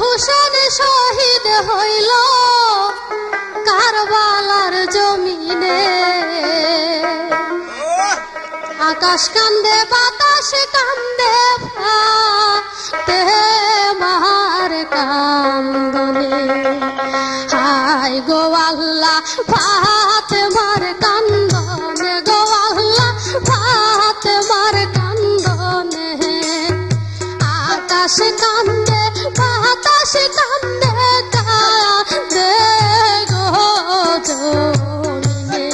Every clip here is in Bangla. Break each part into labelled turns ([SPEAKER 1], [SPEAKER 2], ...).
[SPEAKER 1] হুসেন শহীদ হইল কারবালার জমিনে, আকাশ কান্দে বাতাস কান্দে ফাতেমার কান্দনে। হায় গো আল্লাহ ফাতেমার কান্দনে, গো আল্লাহ ফাতেমার কান্দনে। আকাশ কান্দে বাতাস কান্দে কান্দে গো জমিনে।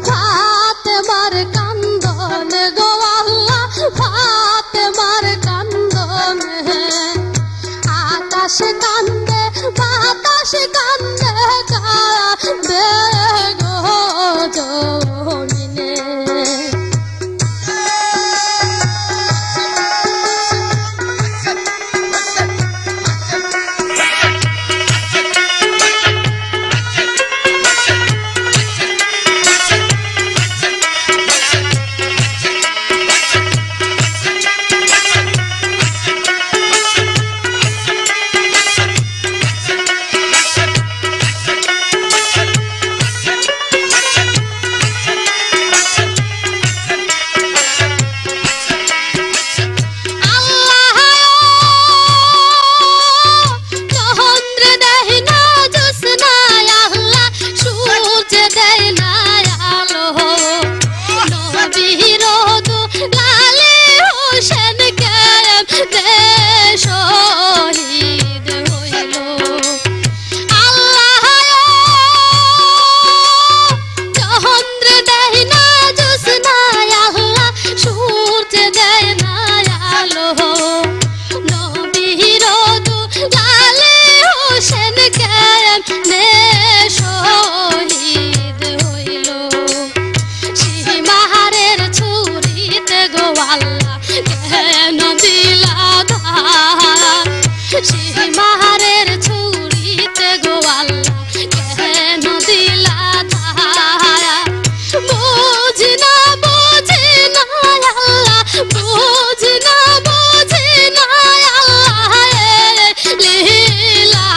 [SPEAKER 1] ফাতেমার কান্দনে, গো আল্লাহ ফাতেমার কান্দনে। আকাশ কান্দে বাতাস কান্দে কান্দে গো জমিনে। মাহারের ছুরিতে গো আল্লাহ কেন দিলা ধারা। বুঝি না আল্লাহ, বুঝি না আল্লাহ লীলা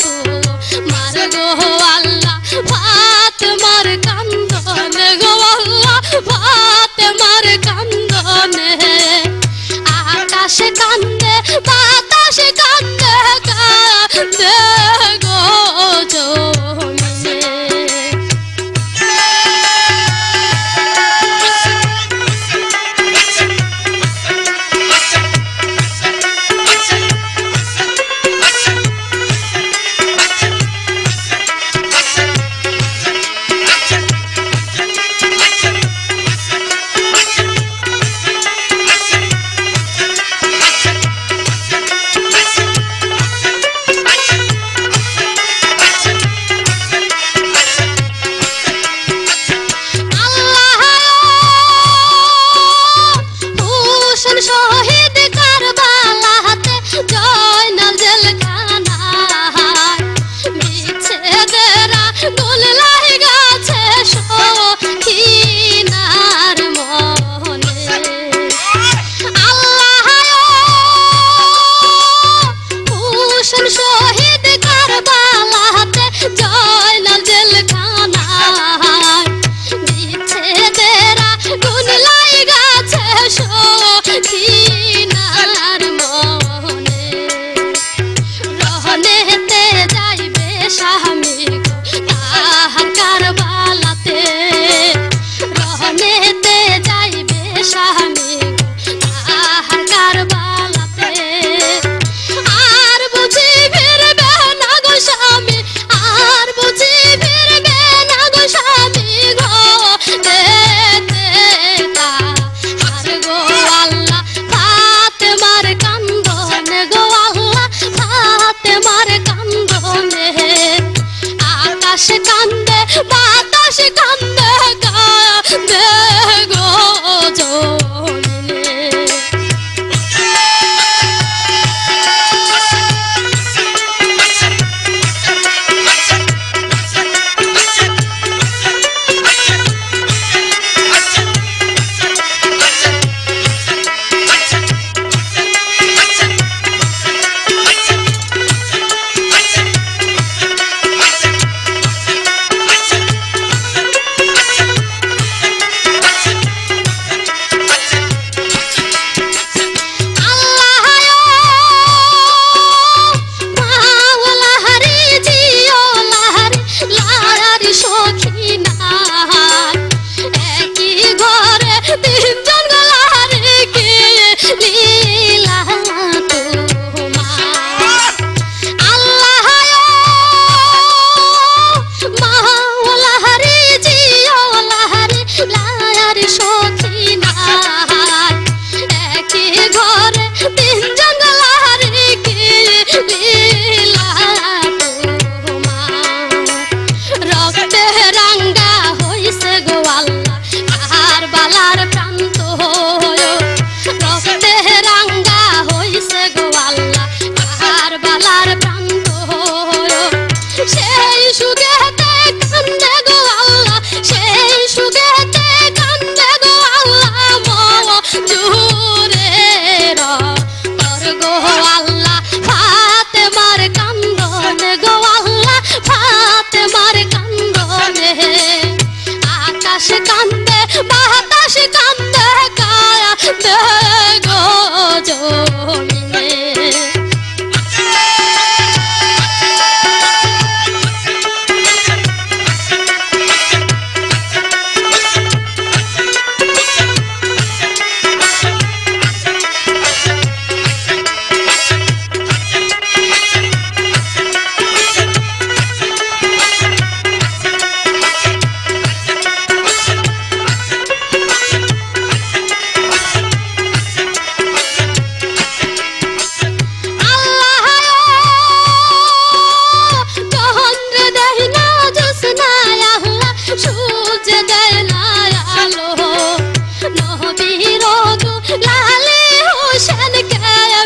[SPEAKER 1] তোমার গো আল্লাহ ফাতেমার কান্দনে, গো আল্লাহ ফাতেমার কান্দনে। আকাশ কান্দে বাতাস কান্দে কান্দে গো জমিনে। শহীদ কারবালাতে জয়নাল জেলখানায় বিচ্ছেদেরা গুল লাগাছে সখিনার মনে। আল্লাহ হুসেন শহীদ কারবালাতে জয়নাল জেলখানায় বিচ্ছেদেরা গুল লাগাছে সখিনার মনে। রহনেতে যাইবে স্বামী গো তাহার কারবালাতে, রহনেতে যাইবে স্বামী গো তাহার কারবালাতে। আর বুঝি ফিরবে না গো স্বামী, আর বুঝি ফিরবে না গো স্বামী গো যেতে তাহার গো আল্লাহ ফাতেমার কান্দনে, গো আল্লাহ ফাতেমার কান্দনে। আকাশ কান্দে বাতাস কান্দে কান্দে গো জমিনে।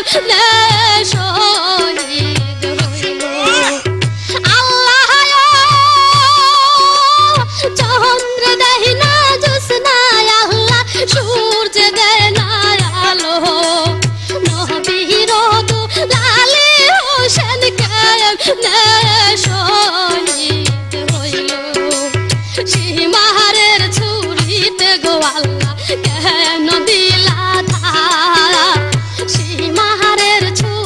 [SPEAKER 1] কেমনে শহীদ হইল আল্লাহ চন্দ্র দেয় না জ্যোৎস্নায় আল্লাহ সূর্য দেয় না আলো নবীর দুলালি হোসেন কেমনে শহীদ হইল সীমাহারের ছুরিতে গো আল্লাহ কেন দিলা ধারা সীমাহারের ছুরি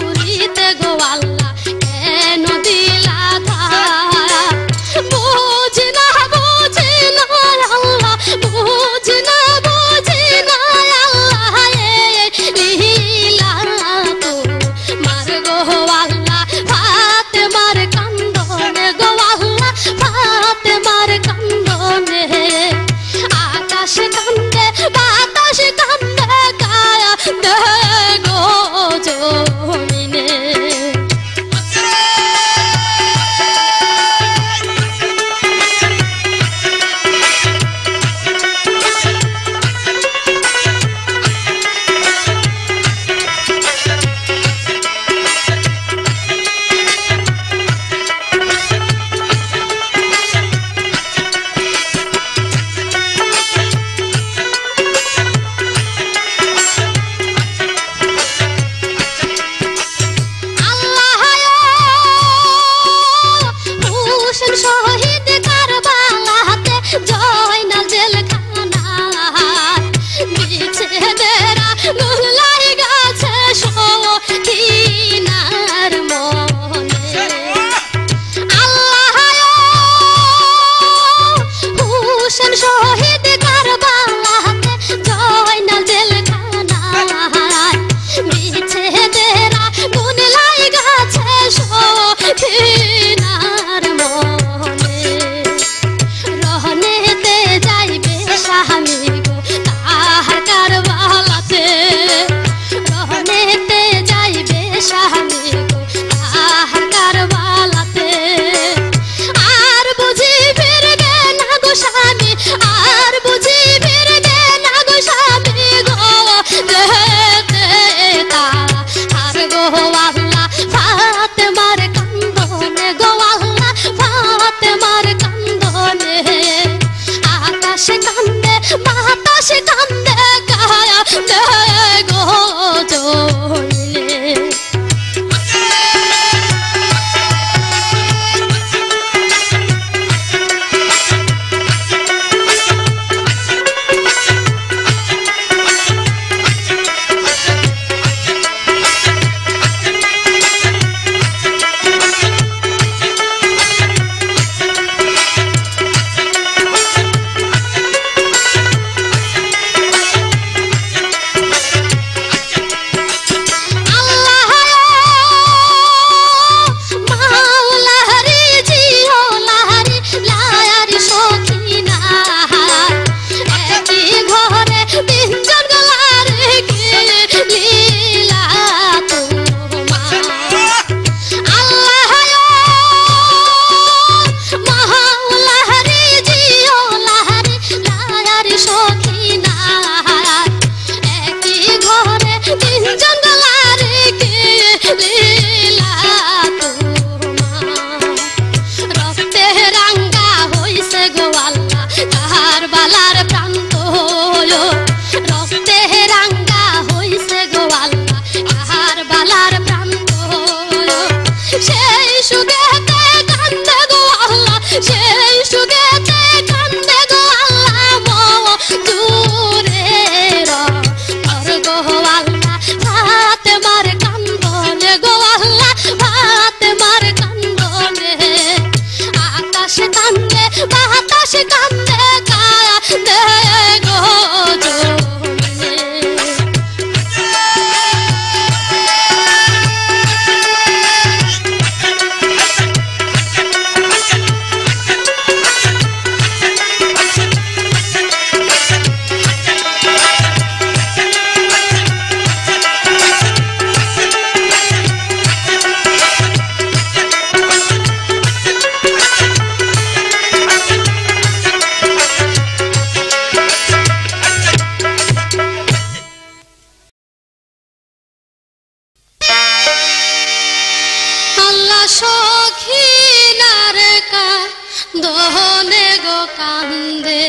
[SPEAKER 1] দহনে গো কান্দে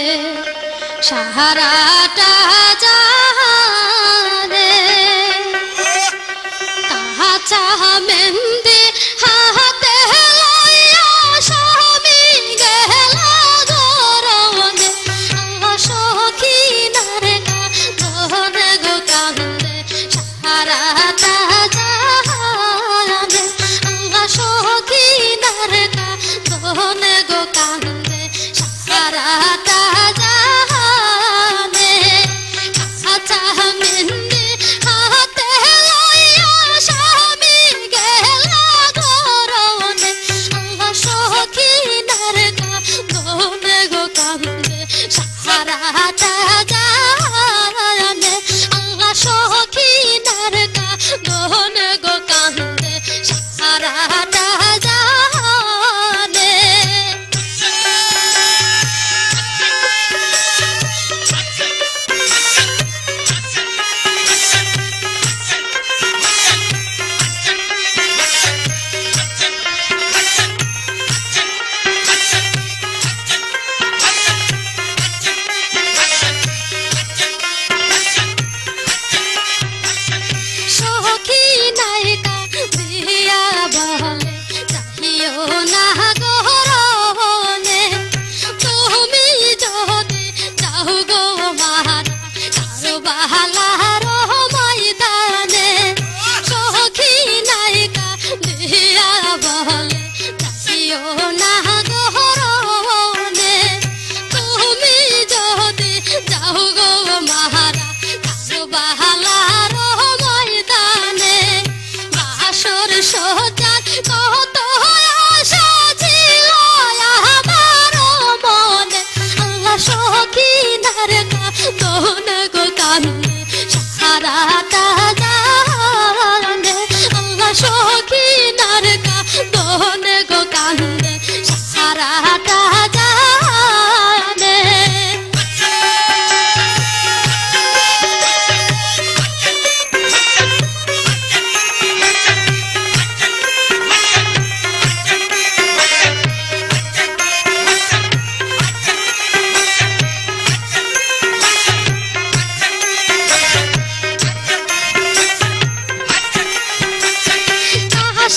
[SPEAKER 1] সাহারাটা জানে কাঁচা মেহেন্দি হাতে লইয়া স্বামী গেল গরনে সখী নারে দহনে গো কান্দে সাহারাটা জানে সখী নারে দহনে গো কান্দে সাহারাটা জানে কাঁচা মেহেন্দি হাতে লইয়া স্বামী গেল গরনে সখী নারে দহনে গো কান্দে সাহারাটা জানে সখী নারে দহনে গো কান্দে সাহারাটা জানে সখী নায়িকা দিয়া বলে চাহিও না গরনে তুমি যদি যাও গো মারা কারো বাহালার ময়দানে সখী নায়িকা দিয়া বলে চাহিও না গরনে তুমি যদি যাও গো মারা কারো বাহালার ময়দানে বাসর সজাত কত আশা ছিল আমার মনে সখী নারে দহনে গো কান্দে সাহারাটা জানে সখী নারে দহনে গো কান্দে সাহারাটা জানে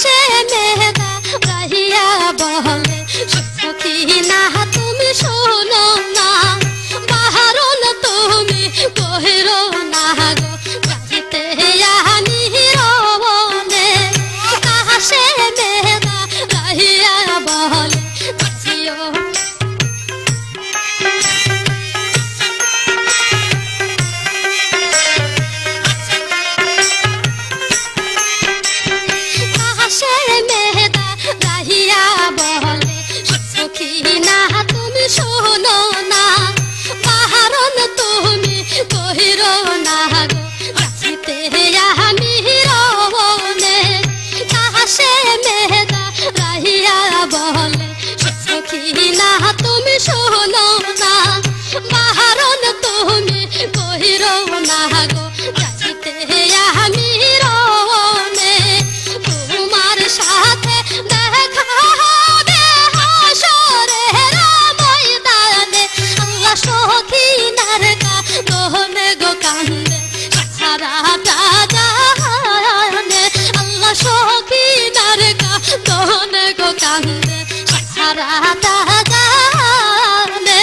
[SPEAKER 1] সে মেহদা রাহিয়া বলে সখী না তুমি শোনো না বাহারন তুমি কহিরো না গো যাইতে আনি রবনে সে মেহদা রাহিয়া বলে কাছিও সে মেহদা রাহিয়া বলে সখী না তুমি শোনো না বাহারন তুমি কহিরো না গো যাইতে আমি রবনে সে মেহদা রাহিয়া বলে সখী না তুমি শোনো না বাহারন তুমি কহিরো না গো যাইতে আমি রবনে তোমার সাথে দেখা হবে হাসরের ময়দানে সখী নারে দহনে গো কান্দে সাহারাটা জানে সখী নারে দহনে গো কান্দে সাহারাটা জানে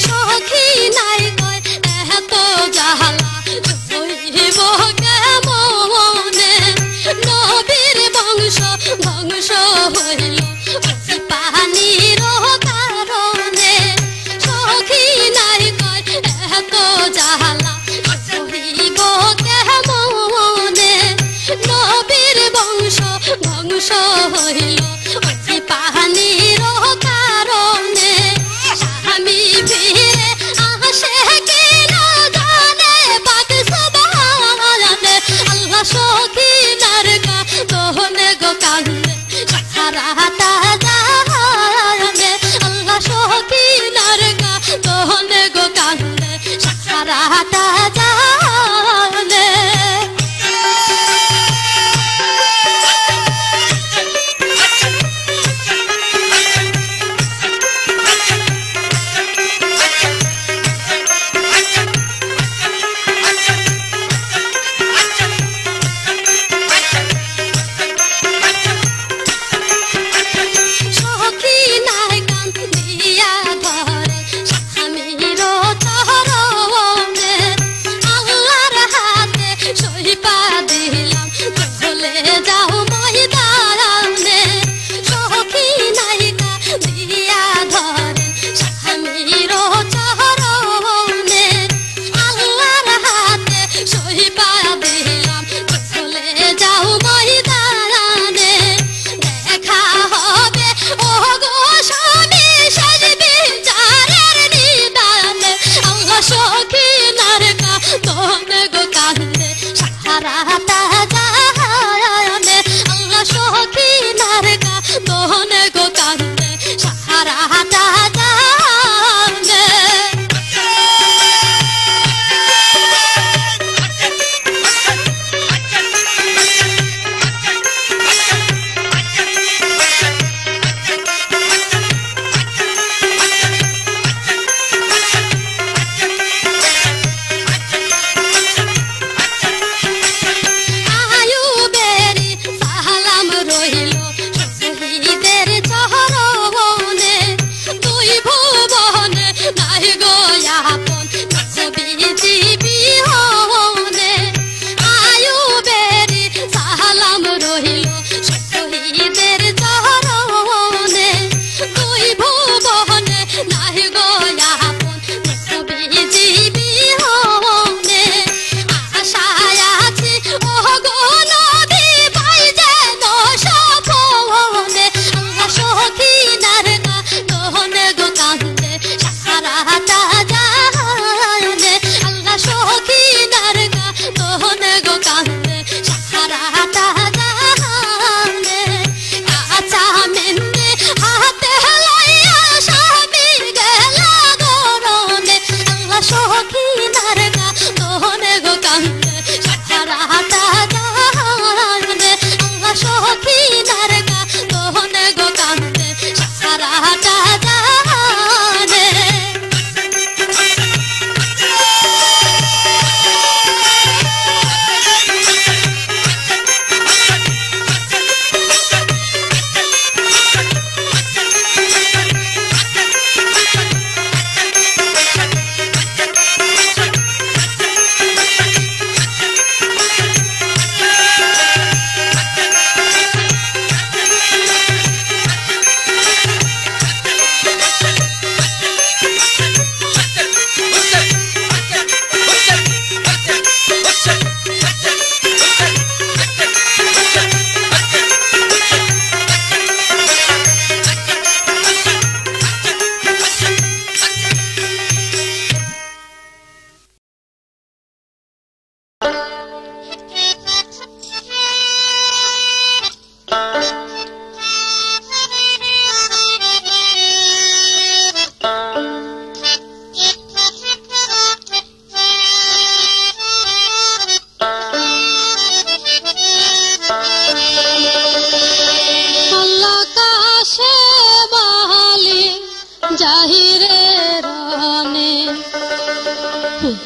[SPEAKER 1] সখী নাই কয় এত জাহালা হইব কেমন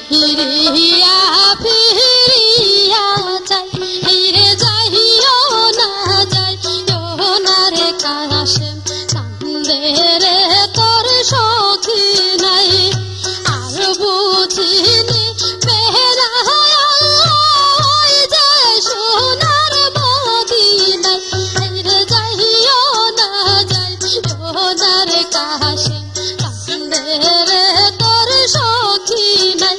[SPEAKER 1] ফিরিয়া ফিরিয়া যাই রে যাইও না যাইও না রে কাশেম কান্দে রে তোর সখী নাই আর বুঝিনি বেহরা যে সোনার মদিনায় রে যাইও না যাইও না রে কাশেম কান্দে রে তোর সখী নাই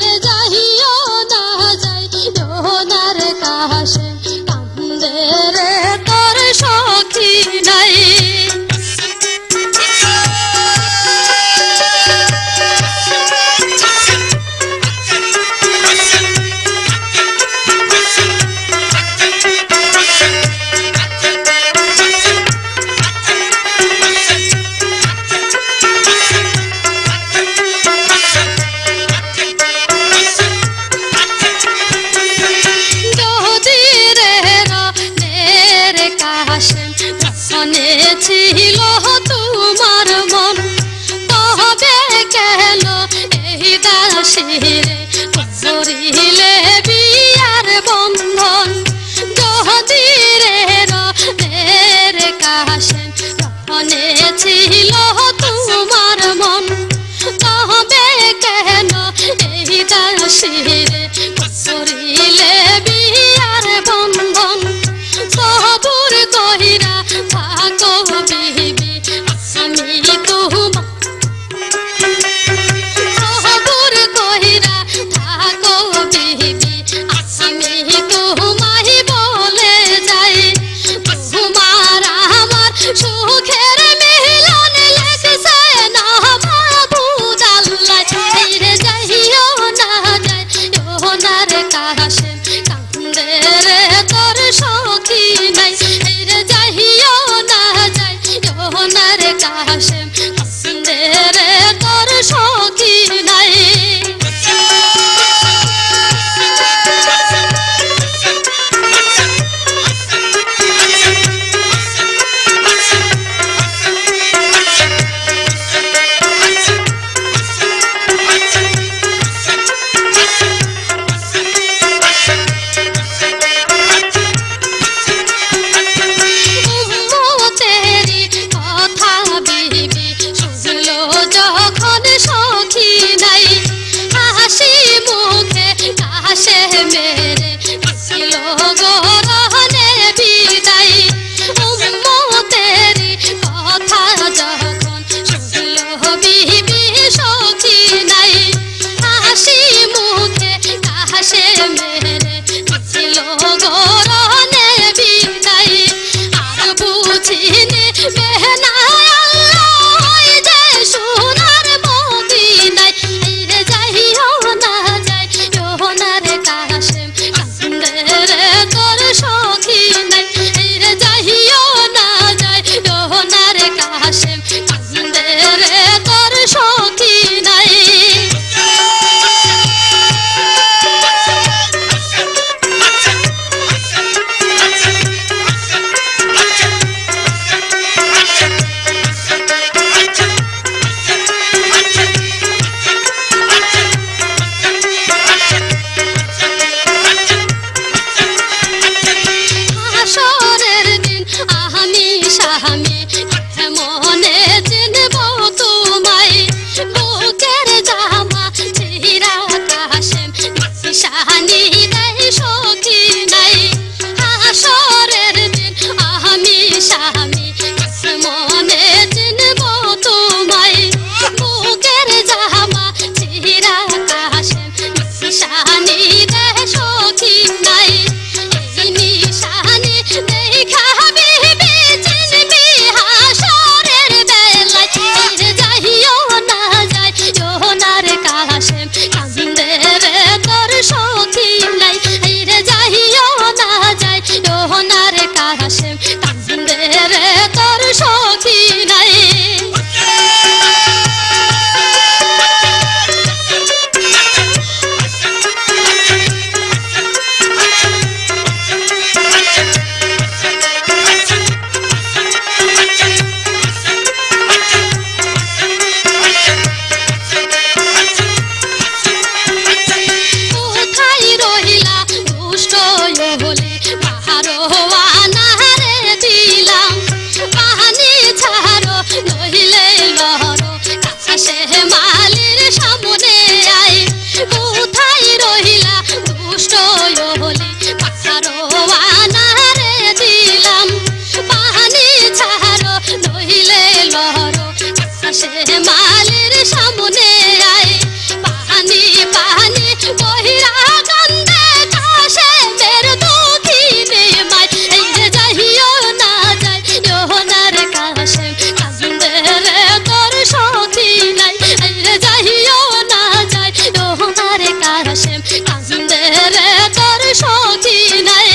[SPEAKER 1] রে যাইও না যাইও না রে কাশেম কান্দে রে তোর সখী নাই ছিল তোমার মন তবে কেন এই দাসীরে করিলে বিয়ার বন্ধন যদি রে রে কাশেম মনে ছিল তোমার মন তবে কেন এই দাসীরে করিলে বিয়ার বন্ধন সবুর কহিরা থাকো বিবি আমি তোমার সবুর কহিরা থাকো বিবি আমি তোমায় বলে যাই তোমার আমার সুখের মিলন লেখছে না মাবুদ আল্লাহ রে যাইও না যাইও না রে কাশেম কান্দে রে তোর সখী নাই রে যাইও না যাইও না রে কাশেম কান্দে রে তোর সখী নাই যখন সখী কাশে মালির সামনে আয় পানি পানি কহিরা কান্দে কাশে মের দুঃখিনী মাই এই রে যাইও না যাইও না রে কাশে কান্দে রে তোর সখী নাই এই রে যাইও না যাইও না রে কাশে কান্দে রে তোর সখী নাই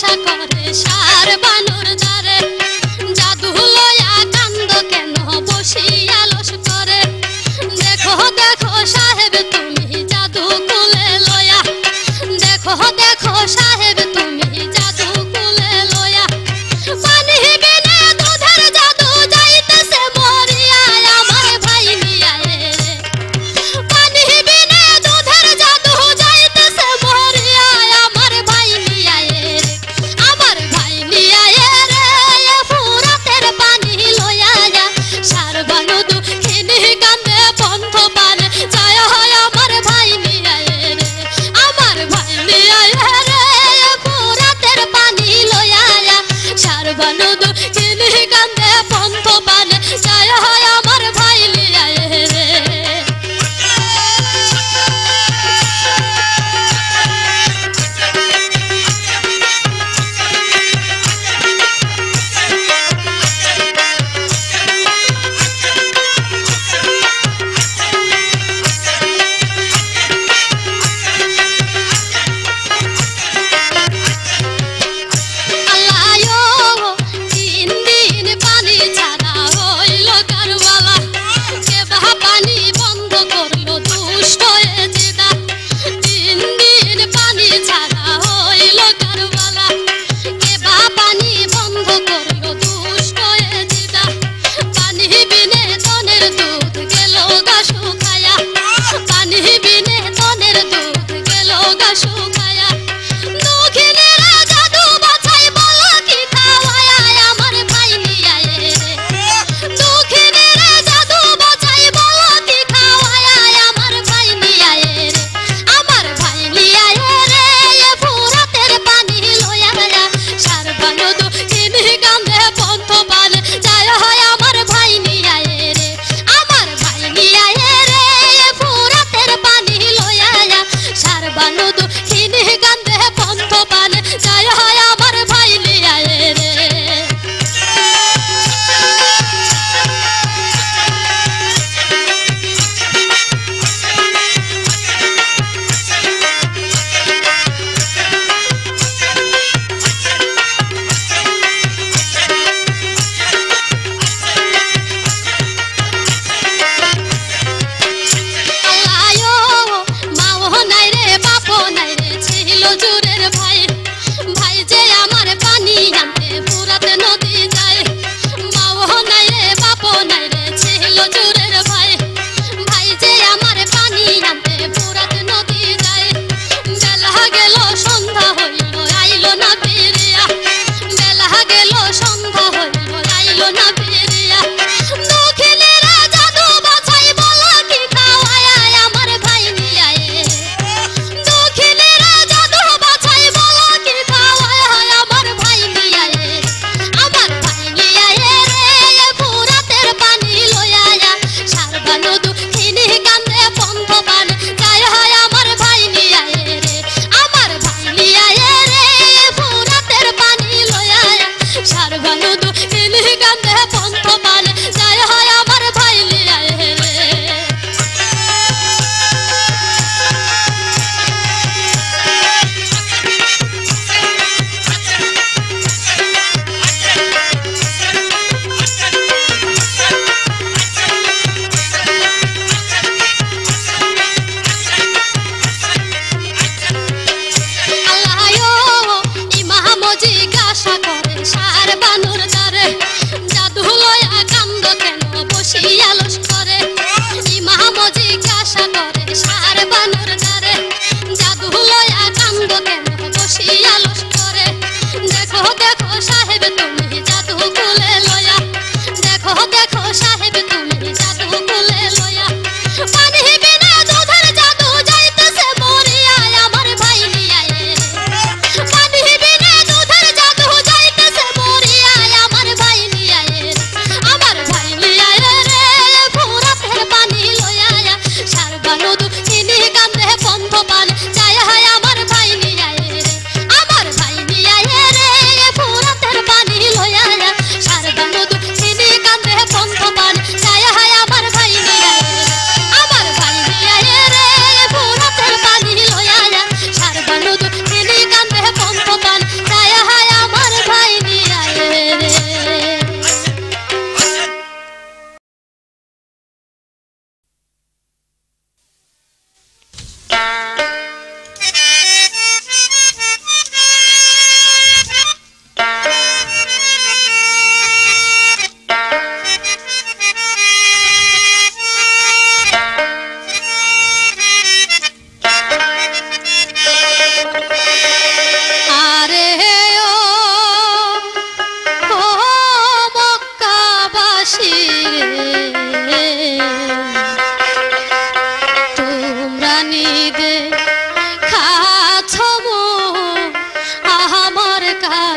[SPEAKER 1] আশা করে সার বানর যারে জাদু লয়া কান্দ কেন বসিয়া লস করে দেখো দেখো সাহেব তুমি জাদু কুলে লয়া দেখো দেখো সাহেব তুমি জাদু কুলে লয়া পানি বিনে দুধের জাদু যাইতেছে মরিয়া আমার ভাই নিয়া রে পানি বিনে দুধের জাদু যাইতেছে মরিয়া আমার ভাই নিয়া রে আমার ভাই নিয়া রে ফুরাতের পানি লয়া যা সার বানু দুঃখিনী কান্দে পন্থ পানে যায় হয় আমার ভাই নিয়া রে আমার ভাই নিয়া রে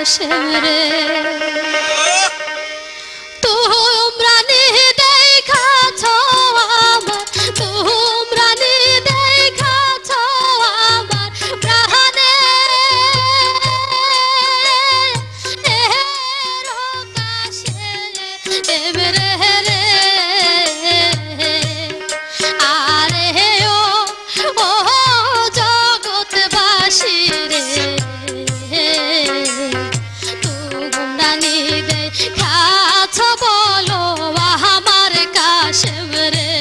[SPEAKER 1] কাশেম রে তোমরা নি দেখাছ আমার তোমরা নি দেখাছ আমার প্রাণে কাশেম রে আরে ও জগৎবাসী রে তোমরা নি দেখাছ বলো আমার কাশেম রে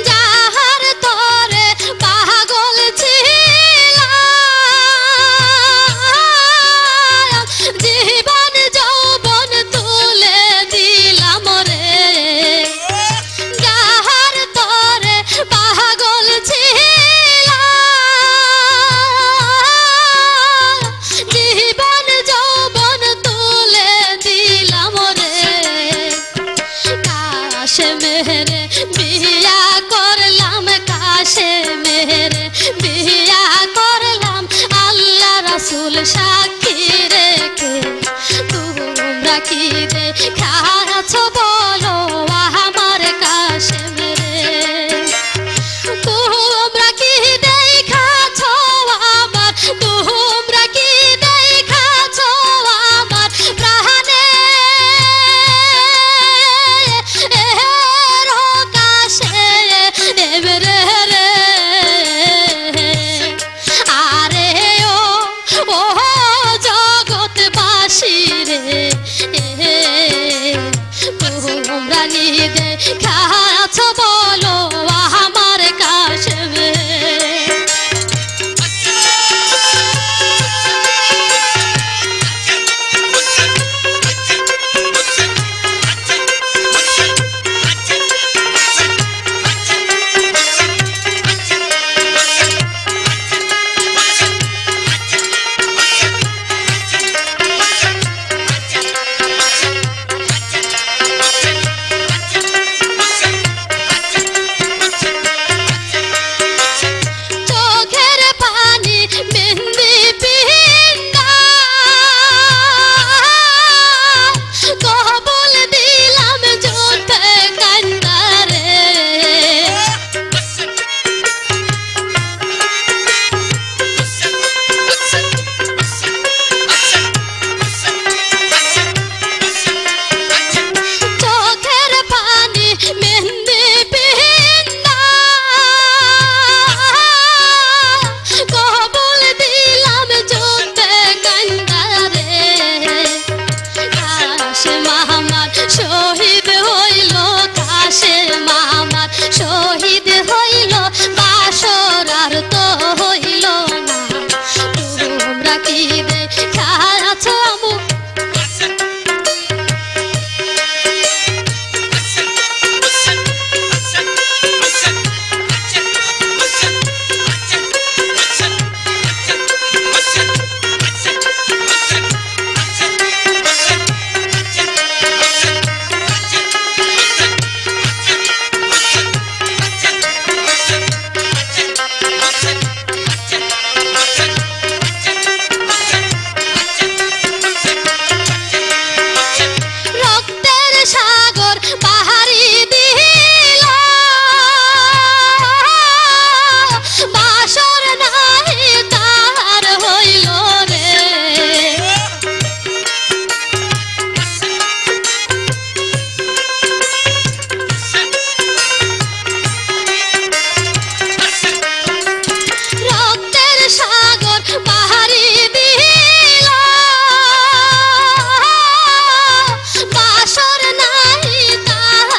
[SPEAKER 1] যাহার তরে পাগল ছিলাম জীবন যৌবন তুলে দিলাম রে যাহার তরে পাগল ছিলাম জীবন যৌবন তুলে দিলাম রে কাশেম রে বিয়া করলাম কাশেম রে বিয়া করলাম আল্লাহ রাসূল সাক্ষী রেখে তোমরা কি দেখাছ বলো আমার কাশেম রে তোমরা কি দেখাছ আমার তোমরা কি দেখাছ আমার প্রাণে কাশেম রে আরে ও জগৎবাসী রে তোমরা নি দেখাছ বলো আমার কাশেম রে চোখের পানি মেহেন্দি পিন্দা কবুল দিলাম জোতে কান্দা রে চোখের পানি মেহেন্দি পিন্দা কবুল দিলাম জোতে কান্দা রে কাশেম আমার শহীদ হইল কাশেম আমার শহীদ হইল বাসর আর তো হইল না তোমরা কি দেখাছ আমার রক্তের সাগর পাহাড়ি দিল বাসর নাই তার হইল রে রক্তের সাগর পাহাড়ি দিল বাসর নাই তার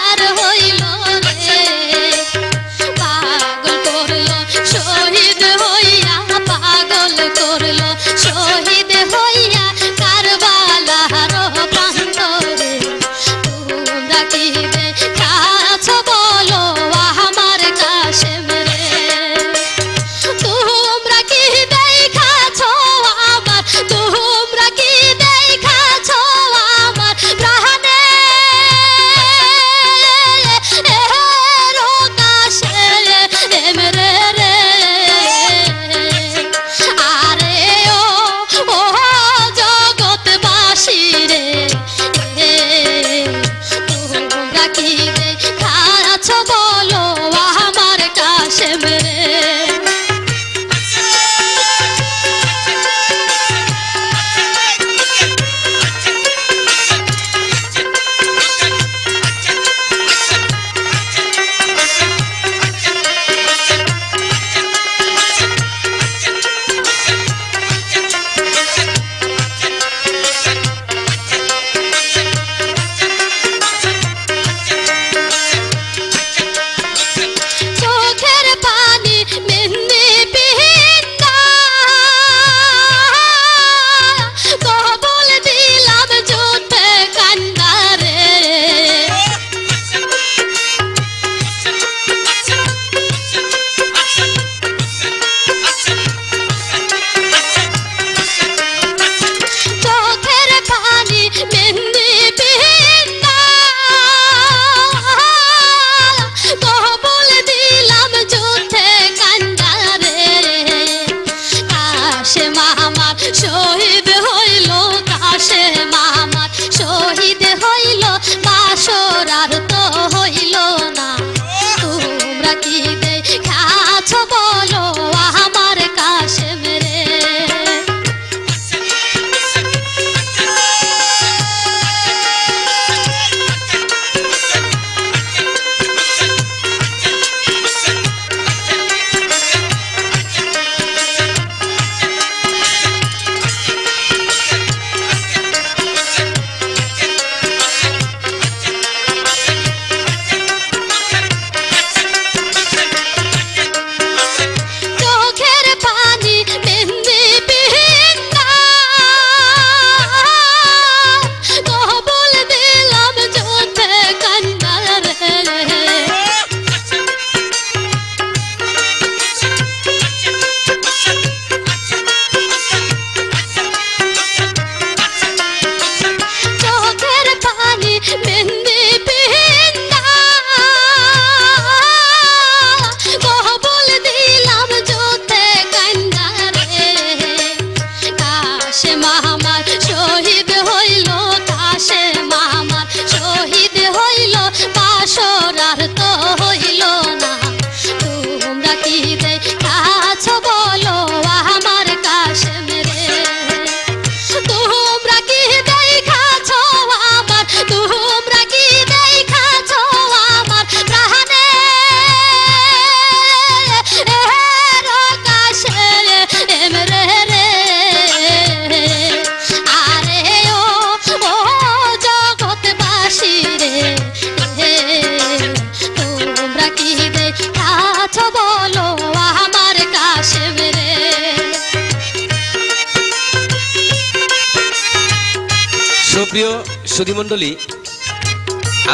[SPEAKER 2] সুধীমণ্ডলী,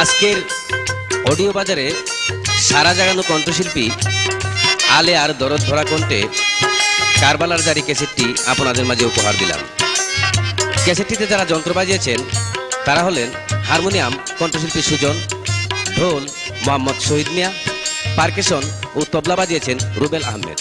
[SPEAKER 2] আজকের অডিও বাজারে সারা জাগানো কণ্ঠশিল্পী আলে আর দরদ ধরা কণ্ঠে কারবালার জারি ক্যাসেটটি আপনাদের মাঝে উপহার দিলাম। ক্যাসেটটিতে যারা যন্ত্র বাজিয়েছেন তারা হলেন হারমোনিয়াম কণ্ঠশিল্পী সুজন, ঢোল মোহাম্মদ শহীদ মিয়া, পারকেশন ও তবলা বাজিয়েছেন রুবেল আহমেদ।